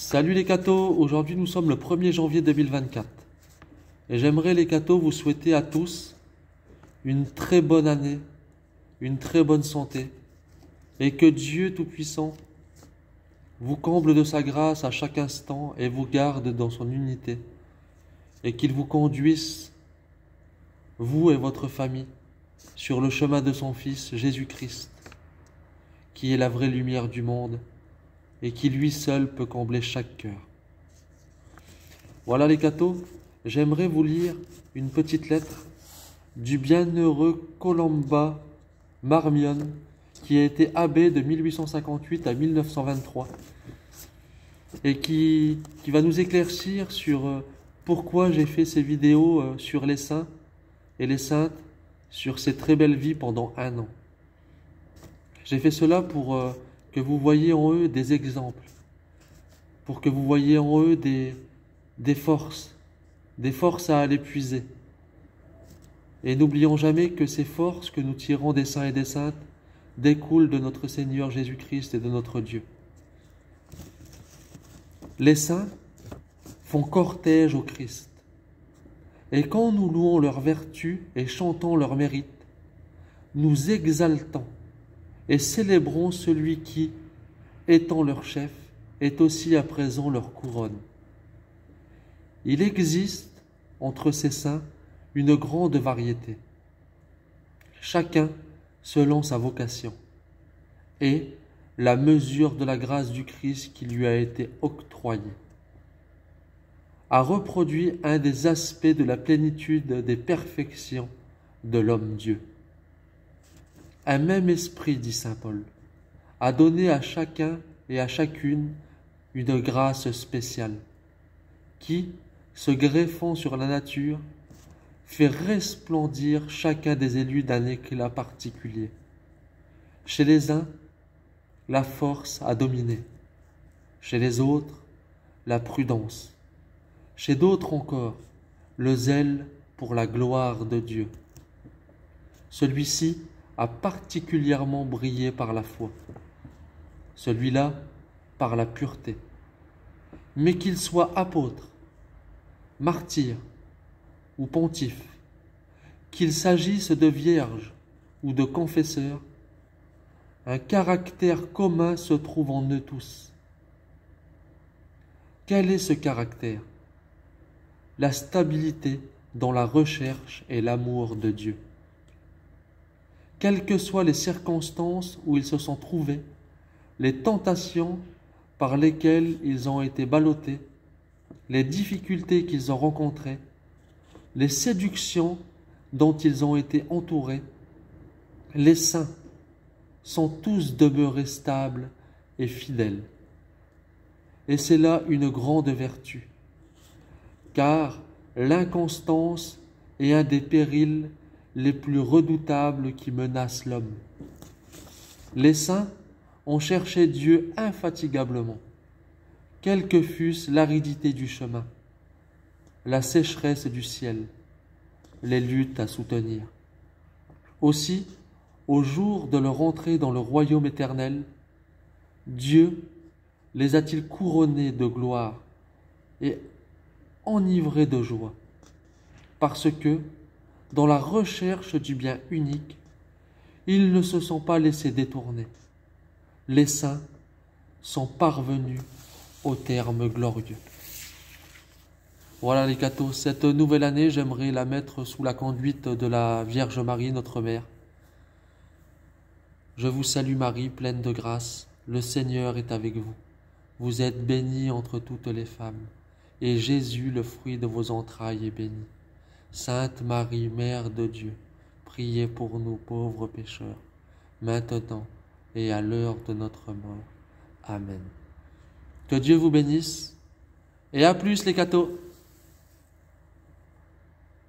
Salut les cathos, aujourd'hui nous sommes le 1er janvier 2024 et j'aimerais les cathos vous souhaiter à tous une très bonne année, une très bonne santé et que Dieu Tout-Puissant vous comble de sa grâce à chaque instant et vous garde dans son unité et qu'il vous conduise, vous et votre famille, sur le chemin de son Fils Jésus-Christ, qui est la vraie lumière du monde et qui lui seul peut combler chaque cœur. Voilà les cathos, j'aimerais vous lire une petite lettre du bienheureux Columba Marmion, qui a été abbé de 1858 à 1923 et qui va nous éclaircir sur pourquoi j'ai fait ces vidéos sur les saints et les saintes, sur ces très belles vies pendant 1 an. J'ai fait cela pour que vous voyiez en eux des exemples, pour que vous voyiez en eux des forces à aller puiser. Et n'oublions jamais que ces forces que nous tirons des saints et des saintes découlent de notre Seigneur Jésus-Christ et de notre Dieu. Les saints font cortège au Christ. Et quand nous louons leurs vertus et chantons leurs mérites, nous exaltons et célébrons celui qui, étant leur chef, est aussi à présent leur couronne. Il existe entre ces saints une grande variété, chacun selon sa vocation et la mesure de la grâce du Christ qui lui a été octroyée, a reproduit un des aspects de la plénitude des perfections de l'homme-Dieu. Un même esprit, dit saint Paul, a donné à chacun et à chacune une grâce spéciale, qui, se greffant sur la nature, fait resplendir chacun des élus d'un éclat particulier. Chez les uns, la force a dominé, chez les autres, la prudence, chez d'autres encore, le zèle pour la gloire de Dieu. Celui-ci a particulièrement brillé par la foi, celui-là par la pureté. Mais qu'il soit apôtre, martyr ou pontife, qu'il s'agisse de vierge ou de confesseur, un caractère commun se trouve en eux tous. Quel est ce caractère? La stabilité dans la recherche et l'amour de Dieu. Quelles que soient les circonstances où ils se sont trouvés, les tentations par lesquelles ils ont été ballottés, les difficultés qu'ils ont rencontrées, les séductions dont ils ont été entourés, les saints sont tous demeurés stables et fidèles. Et c'est là une grande vertu, car l'inconstance est un des périls les plus redoutables qui menacent l'homme. Les saints ont cherché Dieu infatigablement, quelle que fût l'aridité du chemin, la sécheresse du ciel, les luttes à soutenir. Aussi, au jour de leur entrée dans le royaume éternel, Dieu les a-t-il couronnés de gloire et enivrés de joie, parce que, dans la recherche du bien unique, ils ne se sont pas laissés détourner. Les saints sont parvenus au terme glorieux. Voilà les cathos, cette nouvelle année, j'aimerais la mettre sous la conduite de la Vierge Marie, notre Mère. Je vous salue Marie, pleine de grâce, le Seigneur est avec vous. Vous êtes bénie entre toutes les femmes, et Jésus, le fruit de vos entrailles, est béni. Sainte Marie, Mère de Dieu, priez pour nous pauvres pécheurs, maintenant et à l'heure de notre mort. Amen. Que Dieu vous bénisse, et à plus les cathos.